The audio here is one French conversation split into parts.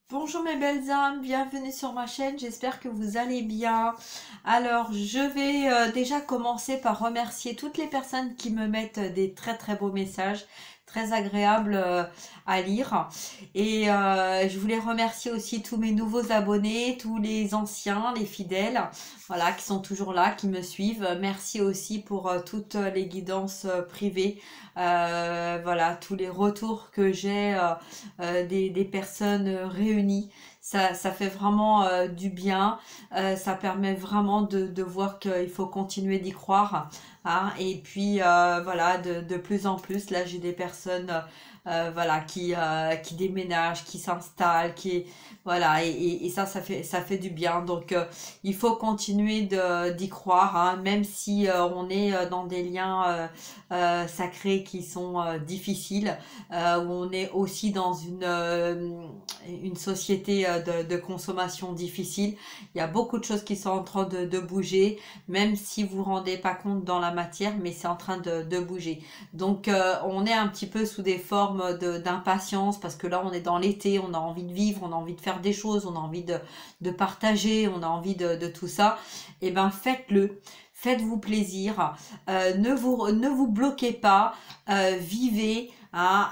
Bonjour mes belles âmes, bienvenue sur ma chaîne, j'espère que vous allez bien. Alors je vais déjà commencer par remercier toutes les personnes qui me mettent des très très beaux messages, très agréables à lire. Et je voulais remercier aussi tous mes nouveaux abonnés, tous les anciens, les fidèles, voilà, qui sont toujours là, qui me suivent. Merci aussi pour toutes les guidances privées, voilà, tous les retours que j'ai des personnes réunies. Ça fait vraiment du bien. Ça permet vraiment de voir qu'il faut continuer d'y croire, hein. Et puis voilà, de plus en plus, là j'ai des personnes voilà, qui déménagent, qui s'installent, voilà, et ça fait du bien. Donc il faut continuer d'y croire, hein, même si on est dans des liens sacrés qui sont difficiles, où on est aussi dans une société de consommation difficile. Il y a beaucoup de choses qui sont en train de bouger, même si vous vous rendez pas compte dans la matière, mais c'est en train de bouger. Donc on est un petit peu sous des formes d'impatience, parce que là on est dans l'été, on a envie de vivre, on a envie de faire des choses, on a envie de partager, on a envie de tout ça. Et ben faites-le. Faites-vous plaisir, ne vous bloquez pas, vivez, hein,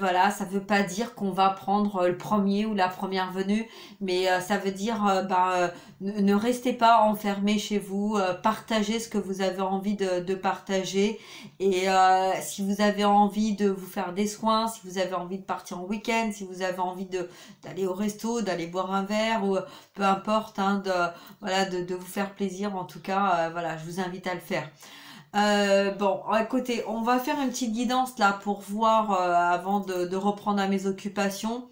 voilà, ça veut pas dire qu'on va prendre le premier ou la première venue, mais ça veut dire ne restez pas enfermés chez vous, partagez ce que vous avez envie de partager. Et si vous avez envie de vous faire des soins, si vous avez envie de partir en week-end, si vous avez envie d'aller au resto, d'aller boire un verre, ou peu importe, hein, voilà, de vous faire plaisir, en tout cas, voilà, je vous invite à le faire. Bon, écoutez, on va faire une petite guidance là pour voir, avant de reprendre à mes occupations.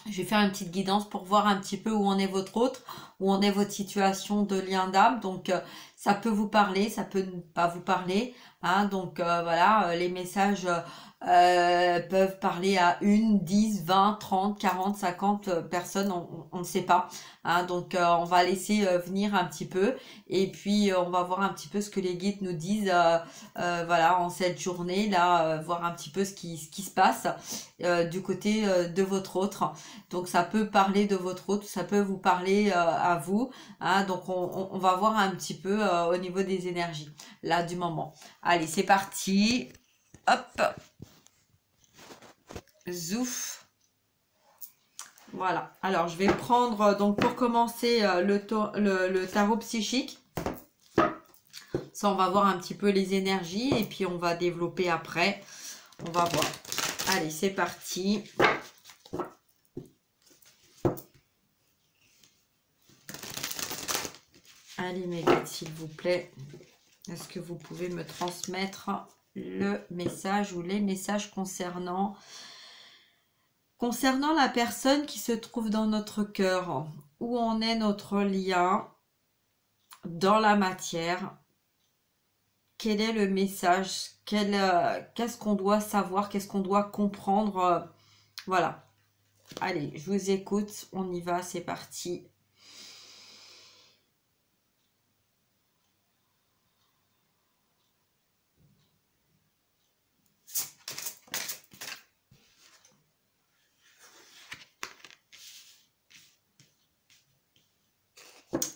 Je vais faire une petite guidance pour voir un petit peu où en est votre autre, où en est votre situation de lien d'âme. Donc, ça peut vous parler, ça peut ne pas vous parler, hein. Donc, voilà, les messages peuvent parler à 1, 10, 20, 30, 40, 50 personnes, on ne sait pas, hein. Donc, on va laisser venir un petit peu, et puis on va voir un petit peu ce que les guides nous disent, voilà, en cette journée là, voir un petit peu ce qui se passe du côté de votre autre. Donc ça peut parler de votre autre, ça peut vous parler à vous, hein. Donc on va voir un petit peu au niveau des énergies là du moment. Allez, c'est parti. Hop, zouf. Voilà. Alors je vais prendre donc pour commencer le tarot psychique. Ça, on va voir un petit peu les énergies et puis on va développer après. On va voir. Allez, c'est parti. Allez mes guides, s'il vous plaît, est-ce que vous pouvez me transmettre le message ou les messages concernant la personne qui se trouve dans notre cœur, où en est notre lien dans la matière, quel est le message, qu'est-ce qu'on doit savoir, qu'est-ce qu'on doit comprendre, voilà. Allez, je vous écoute, on y va, c'est parti.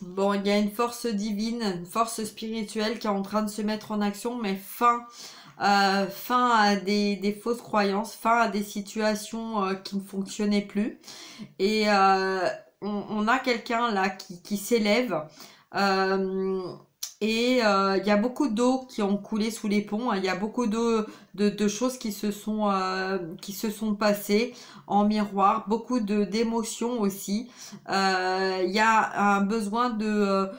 Bon, il y a une force divine, une force spirituelle qui est en train de se mettre en action, mais fin à des fausses croyances, fin à des situations qui ne fonctionnaient plus. Et on a quelqu'un là qui s'élève. Euh, et il y a beaucoup d'eau qui ont coulé sous les ponts, hein. Il y a beaucoup de choses qui se sont passées en miroir, beaucoup d'émotions aussi. Il y a un besoin d'être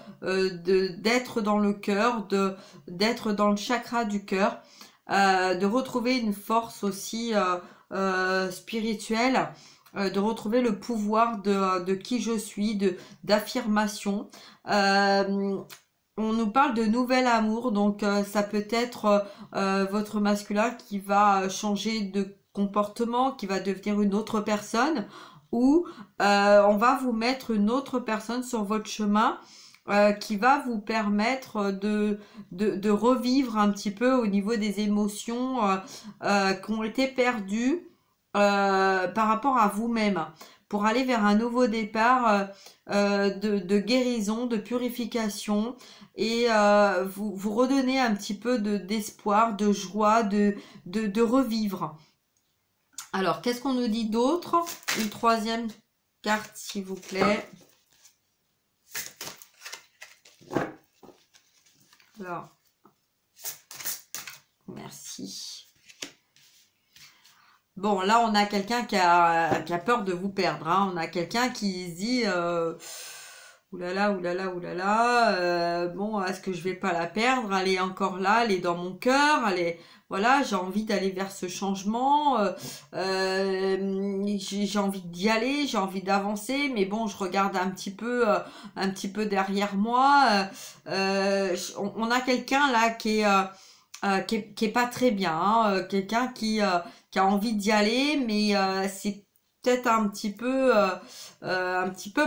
dans le cœur, d'être dans le chakra du cœur, de retrouver une force aussi spirituelle, de retrouver le pouvoir de qui je suis, d'affirmation. On nous parle de nouvel amour, donc ça peut être votre masculin qui va changer de comportement, qui va devenir une autre personne, ou on va vous mettre une autre personne sur votre chemin qui va vous permettre de revivre un petit peu au niveau des émotions qui ont été perdues par rapport à vous-même. pour aller vers un nouveau départ de guérison, de purification et vous redonner un petit peu d'espoir, de joie, de revivre. Alors, qu'est-ce qu'on nous dit d'autre? Une troisième carte, s'il vous plaît. Alors, merci. Bon, là, on a quelqu'un qui a peur de vous perdre. Hein. On a quelqu'un qui se dit, oulala, oulala, oulala, bon, est-ce que je vais pas la perdre? Elle est encore là, elle est dans mon cœur, elle est, voilà, j'ai envie d'aller vers ce changement, j'ai envie d'y aller, j'ai envie d'avancer, mais bon, je regarde un petit peu derrière moi. On a quelqu'un là qui est pas très bien, hein, quelqu'un qui a envie d'y aller, mais c'est peut-être un petit peu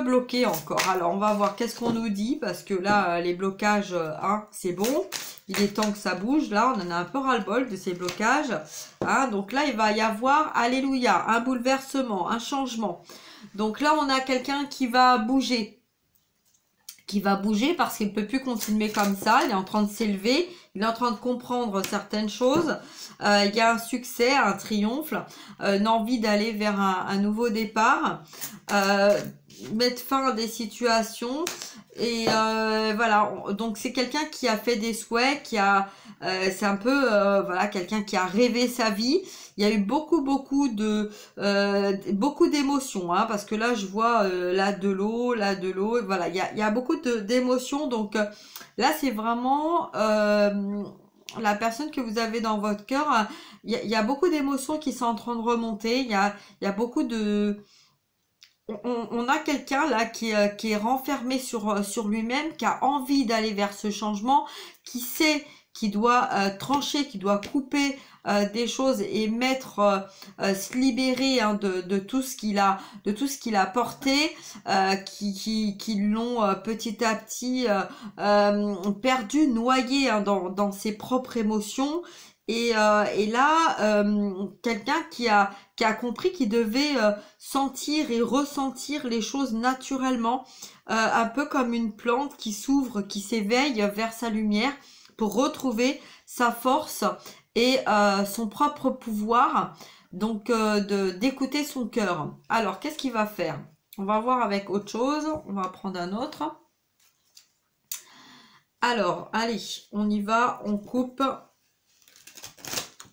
bloqué encore. Alors, on va voir qu'est-ce qu'on nous dit, parce que là, les blocages, hein, c'est bon. Il est temps que ça bouge. Là, on en a un peu ras-le-bol de ces blocages. Hein, donc là, il va y avoir, alléluia, un bouleversement, un changement. Donc là, on a quelqu'un qui va bouger. Qui va bouger parce qu'il ne peut plus continuer comme ça. Il est en train de s'élever. Il est en train de comprendre certaines choses. Il y a un succès, un triomphe, une envie d'aller vers un nouveau départ, mettre fin à des situations. Et voilà, donc c'est quelqu'un qui a fait des souhaits, c'est un peu voilà, quelqu'un qui a rêvé sa vie. Il y a eu beaucoup d'émotions, hein, parce que là je vois là de l'eau, et voilà, il y a beaucoup d'émotions. Donc là c'est vraiment la personne que vous avez dans votre cœur. Il y a beaucoup d'émotions qui sont en train de remonter. Il y a beaucoup de on a quelqu'un là qui est renfermé sur lui-même, qui a envie d'aller vers ce changement, qui sait qu'il doit trancher, qui doit couper des choses et se libérer, hein, de tout ce qu'il a porté, qui l'ont petit à petit perdu, noyé, hein, dans ses propres émotions. Et là, quelqu'un qui a compris qu'il devait sentir et ressentir les choses naturellement, un peu comme une plante qui s'ouvre, qui s'éveille vers sa lumière pour retrouver sa force et son propre pouvoir, donc d'écouter son cœur. Alors, qu'est-ce qu'il va faire? On va voir avec autre chose, on va prendre un autre. Alors, allez, on y va, on coupe.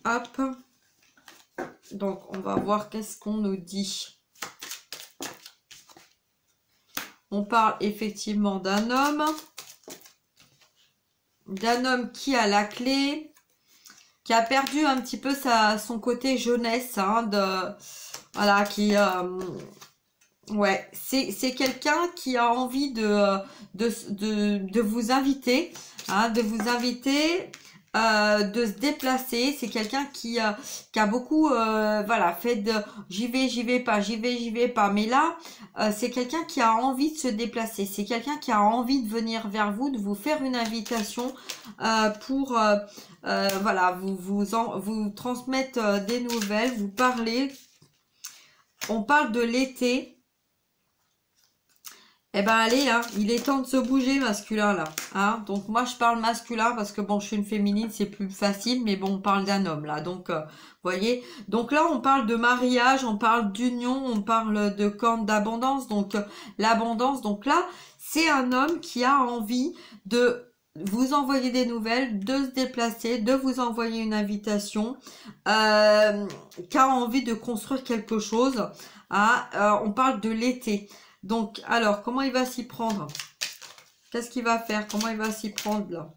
Hop. Donc, on va voir qu'est-ce qu'on nous dit. On parle effectivement d'un homme qui a la clé, qui a perdu un petit peu son côté jeunesse, hein, voilà, ouais, c'est quelqu'un qui a envie de vous inviter, hein, de se déplacer. C'est quelqu'un qui a beaucoup voilà, fait de j'y vais pas, j'y vais pas, mais là c'est quelqu'un qui a envie de se déplacer, c'est quelqu'un qui a envie de venir vers vous, de vous faire une invitation pour voilà, vous transmettre des nouvelles, vous parler. On parle de l'été. Eh ben allez, hein, il est temps de se bouger masculin là. Hein. Donc moi je parle masculin parce que bon, je suis une féminine, c'est plus facile, mais bon, on parle d'un homme là. Donc voyez, donc là on parle de mariage, on parle d'union, on parle de corne d'abondance. Donc l'abondance, donc là c'est un homme qui a envie de vous envoyer des nouvelles, de se déplacer, de vous envoyer une invitation, qui a envie de construire quelque chose. Hein. On parle de l'été. Donc, alors, comment il va s'y prendre? Qu'est-ce qu'il va faire? Comment il va s'y prendre là?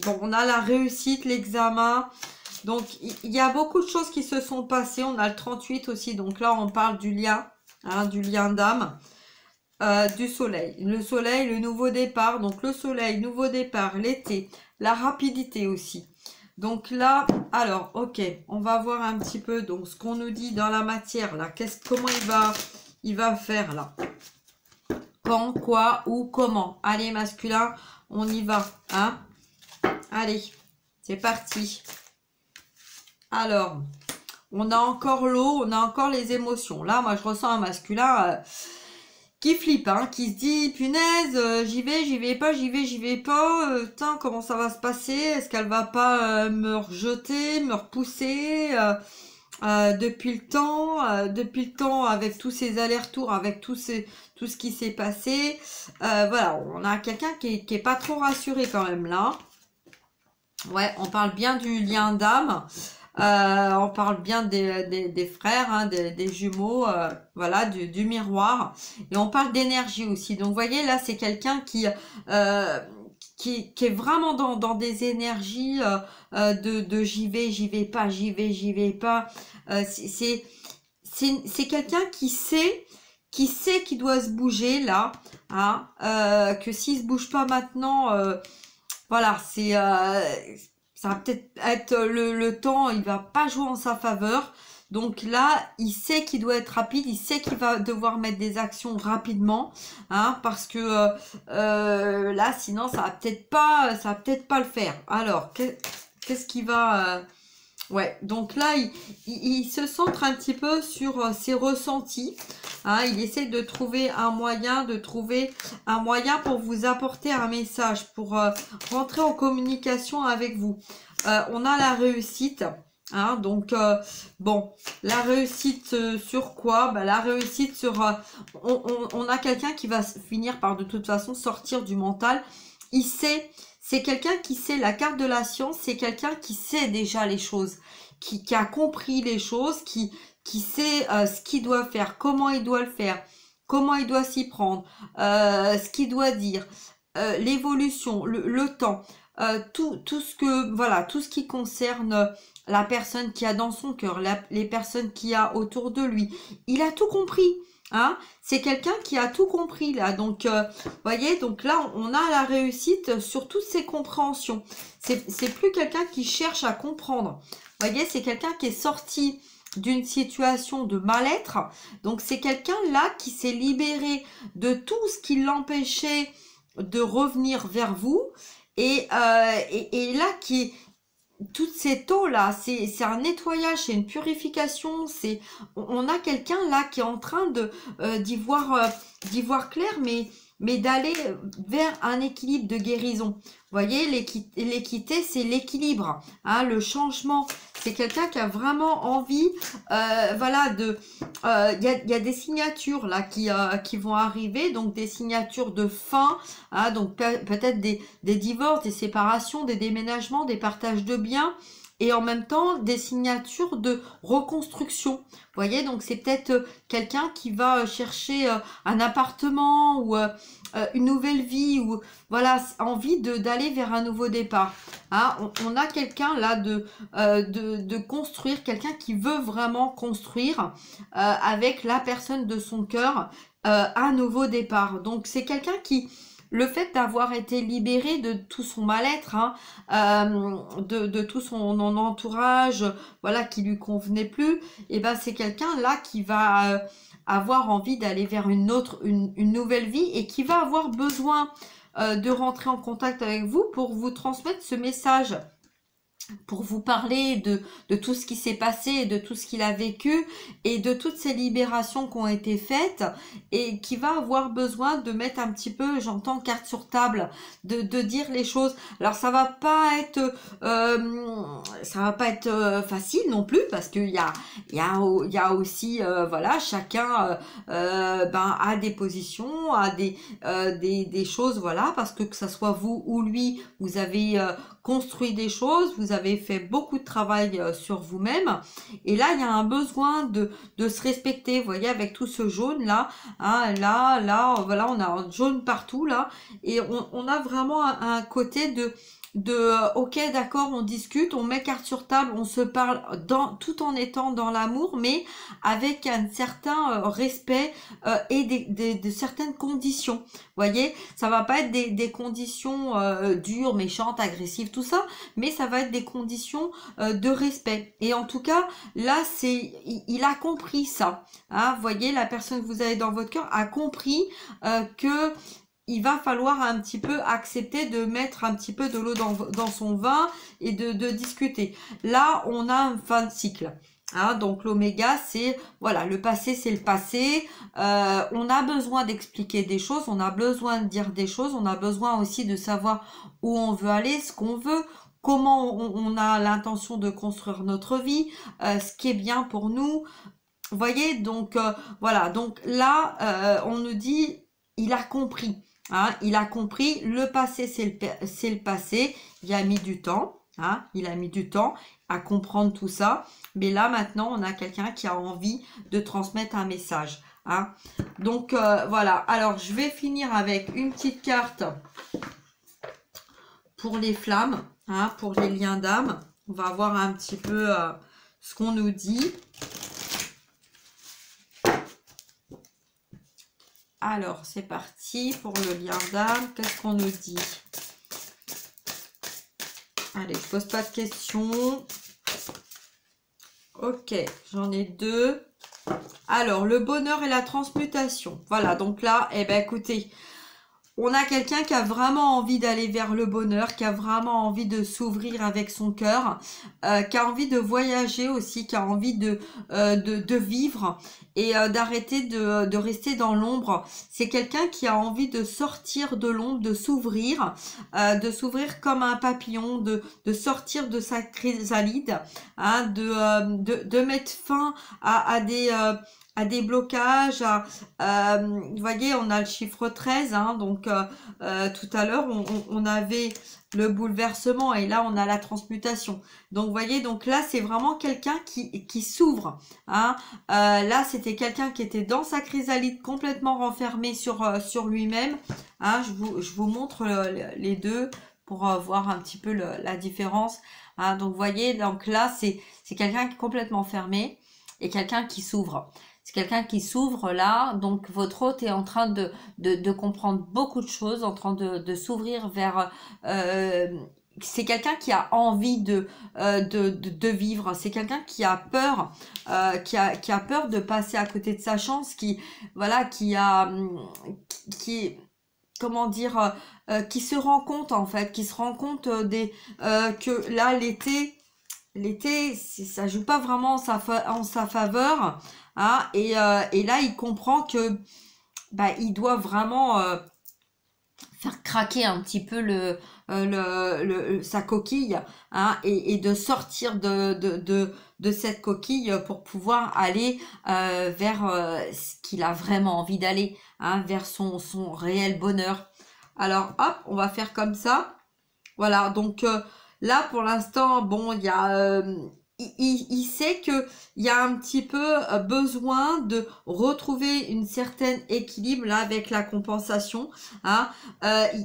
Bon, on a la réussite, l'examen. Donc, il y a beaucoup de choses qui se sont passées. On a le 38 aussi. Donc là, on parle du lien, hein, du lien d'âme. Du soleil. Le soleil, le nouveau départ. Donc, le soleil, nouveau départ, l'été. La rapidité aussi. Donc là, alors, ok. On va voir un petit peu donc ce qu'on nous dit dans la matière là. Comment il va faire là? Quand, quoi, où, comment? Allez, masculin, on y va, hein? Allez, c'est parti. Alors, on a encore l'eau, on a encore les émotions. Là, moi, je ressens un masculin qui flippe, hein, qui se dit, punaise, j'y vais pas, j'y vais pas, putain, comment ça va se passer? Est-ce qu'elle va pas me rejeter, me repousser depuis le temps, avec tous ces allers-retours, avec tout ce qui s'est passé. Voilà, on a quelqu'un qui est pas trop rassuré quand même là. Ouais, on parle bien du lien d'âme. On parle bien des frères, hein, des jumeaux, voilà, du miroir. Et on parle d'énergie aussi. Donc, vous voyez, là, c'est quelqu'un qui est vraiment dans des énergies de j'y vais pas, j'y vais pas. C'est quelqu'un qui sait qu'il doit se bouger là, hein, que s'il se bouge pas maintenant, voilà, ça va peut-être être le temps, il va pas jouer en sa faveur. Donc là, il sait qu'il doit être rapide, il sait qu'il va devoir mettre des actions rapidement, hein, parce que là, sinon, ça va peut-être pas le faire. Alors, qu'est-ce qui va ouais, donc là, il se centre un petit peu sur ses ressentis. Hein, il essaie de trouver un moyen, pour vous apporter un message, pour rentrer en communication avec vous. On a la réussite. Hein, donc, bon, la réussite sur quoi? Bah, la réussite sur... on a quelqu'un qui va finir par, de toute façon, sortir du mental. Il sait... C'est quelqu'un qui sait la carte de la science, c'est quelqu'un qui sait déjà les choses, qui a compris les choses, qui sait ce qu'il doit faire, comment il doit le faire, comment il doit s'y prendre, ce qu'il doit dire, l'évolution, le temps, tout ce que, voilà, tout ce qui concerne la personne qui a dans son cœur, les personnes qui a autour de lui. Il a tout compris. Hein, c'est quelqu'un qui a tout compris là, donc voyez, donc là on a la réussite sur toutes ses compréhensions. C'est plus quelqu'un qui cherche à comprendre. Voyez, c'est quelqu'un qui est sorti d'une situation de mal-être. Donc c'est quelqu'un là qui s'est libéré de tout ce qui l'empêchait de revenir vers vous et là qui toutes ces taux là, c'est un nettoyage, c'est une purification, on a quelqu'un là qui est en train de d'y voir clair, mais d'aller vers un équilibre de guérison. Vous voyez, l'équité, c'est l'équilibre, hein, le changement. C'est quelqu'un qui a vraiment envie, voilà, il y a des signatures là qui vont arriver, donc des signatures de fin, hein, donc peut-être des divorces, des séparations, des déménagements, des partages de biens, et en même temps des signatures de reconstruction. Vous voyez, donc c'est peut-être quelqu'un qui va chercher un appartement ou une nouvelle vie, ou voilà, envie d'aller vers un nouveau départ. Hein, on a quelqu'un là de construire, quelqu'un qui veut vraiment construire avec la personne de son cœur un nouveau départ. Donc c'est quelqu'un qui... Le fait d'avoir été libéré de tout son mal-être, hein, de tout son entourage, voilà, qui lui convenait plus, et ben c'est quelqu'un là qui va avoir envie d'aller vers une nouvelle vie, et qui va avoir besoin de rentrer en contact avec vous pour vous transmettre ce message, pour vous parler de tout ce qui s'est passé, de tout ce qu'il a vécu, et de toutes ces libérations qui ont été faites, et qui va avoir besoin de mettre un petit peu, j'entends, carte sur table, de dire les choses. Alors ça va pas être facile non plus, parce qu'il y a aussi voilà, chacun a des positions, a des choses, voilà, parce que ça soit vous ou lui, vous avez construit des choses, vous avez fait beaucoup de travail sur vous-même, et là il y a un besoin de se respecter. Vous voyez, avec tout ce jaune là, hein, là, voilà, on a un jaune partout là, et on a vraiment un côté de ok, d'accord, on discute, on met carte sur table, on se parle tout en étant dans l'amour, mais avec un certain respect et de certaines conditions. Vous voyez, ça va pas être des conditions dures, méchantes, agressives, tout ça, mais ça va être des conditions de respect. Et en tout cas, là, il a compris ça. Hein, vous voyez, la personne que vous avez dans votre cœur a compris que il va falloir un petit peu accepter de mettre un petit peu de l'eau dans son vin, et de discuter. Là, on a un fin de cycle. Hein, donc l'oméga, c'est, voilà, le passé, c'est le passé. On a besoin d'expliquer des choses, on a besoin de dire des choses, on a besoin aussi de savoir où on veut aller, ce qu'on veut, comment on a l'intention de construire notre vie, ce qui est bien pour nous. Vous voyez, donc voilà, donc là, on nous dit, il a compris. Hein, il a compris, le passé, c'est le passé. Il a mis du temps. Hein, il a mis du temps à comprendre tout ça. Mais là, maintenant, on a quelqu'un qui a envie de transmettre un message. Hein. Donc, voilà. Alors, je vais finir avec une petite carte pour les flammes, hein, pour les liens d'âme. On va voir un petit peu ce qu'on nous dit. Alors, c'est parti pour le lien d'âme. Qu'est-ce qu'on nous dit? Allez, je pose pas de questions. Ok, j'en ai deux. Alors, le bonheur et la transmutation. Voilà, donc là, eh ben, écoutez, on a quelqu'un qui a vraiment envie d'aller vers le bonheur, qui a vraiment envie de s'ouvrir avec son cœur, qui a envie de voyager aussi, qui a envie de vivre et d'arrêter de rester dans l'ombre. C'est quelqu'un qui a envie de sortir de l'ombre, de s'ouvrir comme un papillon, de sortir de sa chrysalide, hein, de mettre fin à des blocages, vous voyez, on a le chiffre 13, hein, donc tout à l'heure, on avait le bouleversement et là, on a la transmutation. Donc, vous voyez, donc là, c'est vraiment quelqu'un qui s'ouvre. Hein. Là, c'était quelqu'un qui était dans sa chrysalide, complètement renfermé sur lui-même. Hein, je vous montre les deux pour voir un petit peu la différence. Hein. Donc, vous voyez, donc là, c'est quelqu'un qui est complètement fermé et quelqu'un qui s'ouvre. C'est quelqu'un qui s'ouvre là, donc votre hôte est en train de comprendre beaucoup de choses, en train de s'ouvrir vers... c'est quelqu'un qui a envie de vivre, c'est quelqu'un qui a peur, qui a peur de passer à côté de sa chance, voilà, qui comment dire, qui se rend compte en fait, qui se rend compte que là l'été, ça joue pas vraiment en sa faveur, hein, et là, il comprend que il doit vraiment faire craquer un petit peu sa coquille, hein, et de sortir de cette coquille pour pouvoir aller vers ce qu'il a vraiment envie d'aller, hein, vers son réel bonheur. Alors, hop, on va faire comme ça. Voilà, donc... là, pour l'instant, bon, il y a, il sait que il y a un petit peu besoin de retrouver une certaine équilibre là avec la compensation. Hein.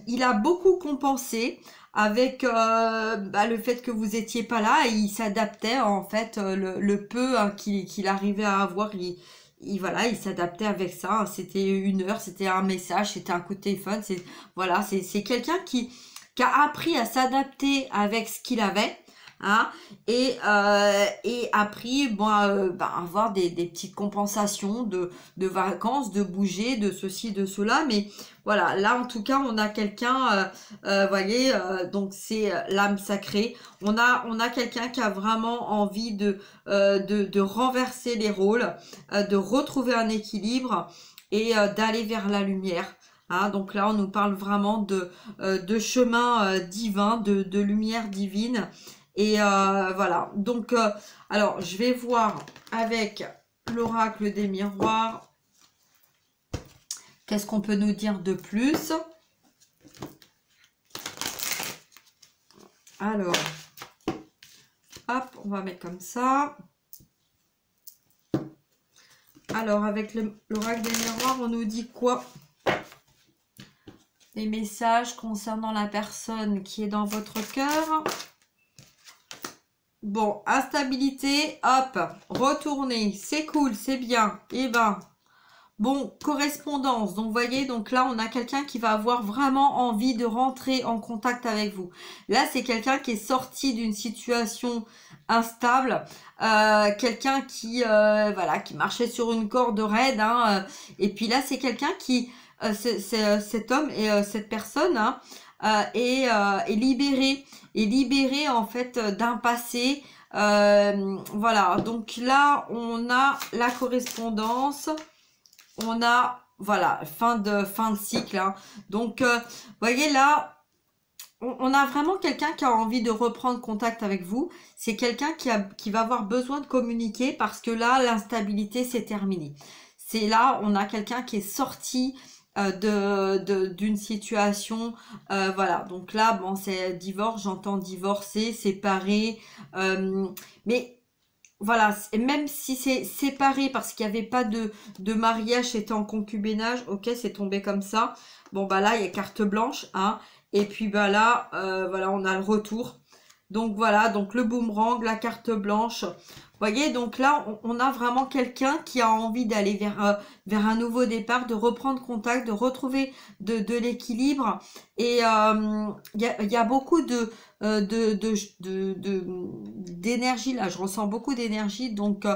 Il a beaucoup compensé avec le fait que vous étiez pas là et il s'adaptait en fait le peu hein, qu'il arrivait à avoir. Voilà, il s'adaptait avec ça. C'était une heure, c'était un message, c'était un coup de téléphone. Voilà, c'est quelqu'un qui a appris à s'adapter avec ce qu'il avait, hein, et appris avoir des petites compensations de vacances, de bouger, de ceci, de cela, mais voilà, là en tout cas on a quelqu'un, voyez, donc c'est l'âme sacrée, on a quelqu'un qui a vraiment envie de renverser les rôles, de retrouver un équilibre et d'aller vers la lumière. Hein, donc là, on nous parle vraiment de chemin divin, de lumière divine. Et voilà. Donc, alors, je vais voir avec l'oracle des miroirs. Qu'est-ce qu'on peut nous dire de plus? Alors, hop, on va mettre comme ça. Alors, avec l'oracle des miroirs, on nous dit quoi? Les messages concernant la personne qui est dans votre cœur. Bon, instabilité, hop, retournez, c'est cool, c'est bien. Et ben, bon, correspondance. Donc, vous voyez, donc là, on a quelqu'un qui va avoir vraiment envie de rentrer en contact avec vous. Là, c'est quelqu'un qui est sorti d'une situation instable, quelqu'un qui, voilà, qui marchait sur une corde raide, hein, et puis là, c'est quelqu'un qui... cet homme et cette personne hein, est libéré en fait d'un passé Voilà, donc là, on a la correspondance. On a, voilà, fin de cycle. Hein. Donc, voyez là, on a vraiment quelqu'un qui a envie de reprendre contact avec vous. C'est quelqu'un qui va avoir besoin de communiquer parce que là, l'instabilité, c'est terminé. C'est là, on a quelqu'un qui est sorti d'une situation. Voilà, donc là, bon, c'est divorce, j'entends divorcer, séparer. Mais voilà, même si c'est séparé parce qu'il n'y avait pas de mariage, c'était en concubinage, ok, c'est tombé comme ça. Bon, bah là, il y a carte blanche, hein. Et puis, bah là, voilà, on a le retour. Donc, voilà, donc le boomerang, la carte blanche. Vous voyez, donc là, on a vraiment quelqu'un qui a envie d'aller vers un nouveau départ, de reprendre contact, de retrouver de l'équilibre. Et il y a beaucoup d'énergie là, je ressens beaucoup d'énergie, donc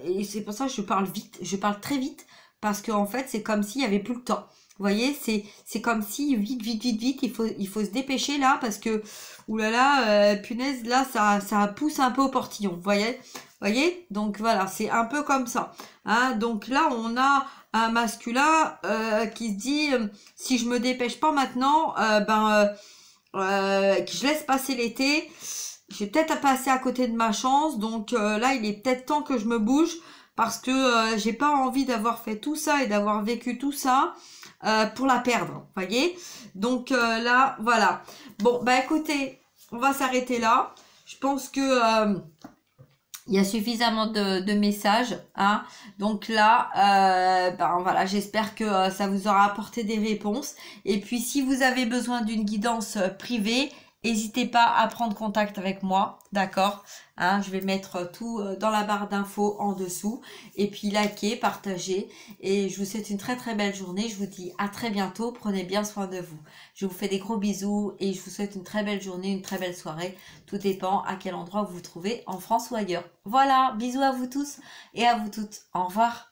et c'est pour ça que je parle vite, je parle très vite, parce que en fait c'est comme s'il y avait plus le temps. Vous voyez, c'est comme si vite vite vite vite, il faut se dépêcher là, parce que oulala, punaise, là ça pousse un peu au portillon, vous voyez, donc voilà, c'est un peu comme ça, hein. Donc là on a un masculin qui se dit si je me dépêche pas maintenant, que je laisse passer l'été, je vais peut-être passer à côté de ma chance. Donc là, il est peut-être temps que je me bouge parce que j'ai pas envie d'avoir fait tout ça et d'avoir vécu tout ça pour la perdre. Voyez? Donc là, voilà. Bon, bah écoutez, on va s'arrêter là. Je pense que il y a suffisamment de messages, hein. Donc là, ben voilà, j'espère que ça vous aura apporté des réponses. Et puis, si vous avez besoin d'une guidance privée, n'hésitez pas à prendre contact avec moi, d'accord, hein. Je vais mettre tout dans la barre d'infos en dessous. Et puis, likez, partagez. Et je vous souhaite une très très belle journée. Je vous dis à très bientôt. Prenez bien soin de vous. Je vous fais des gros bisous et je vous souhaite une très belle journée, une très belle soirée. Tout dépend à quel endroit vous vous trouvez, en France ou ailleurs. Voilà, bisous à vous tous et à vous toutes. Au revoir.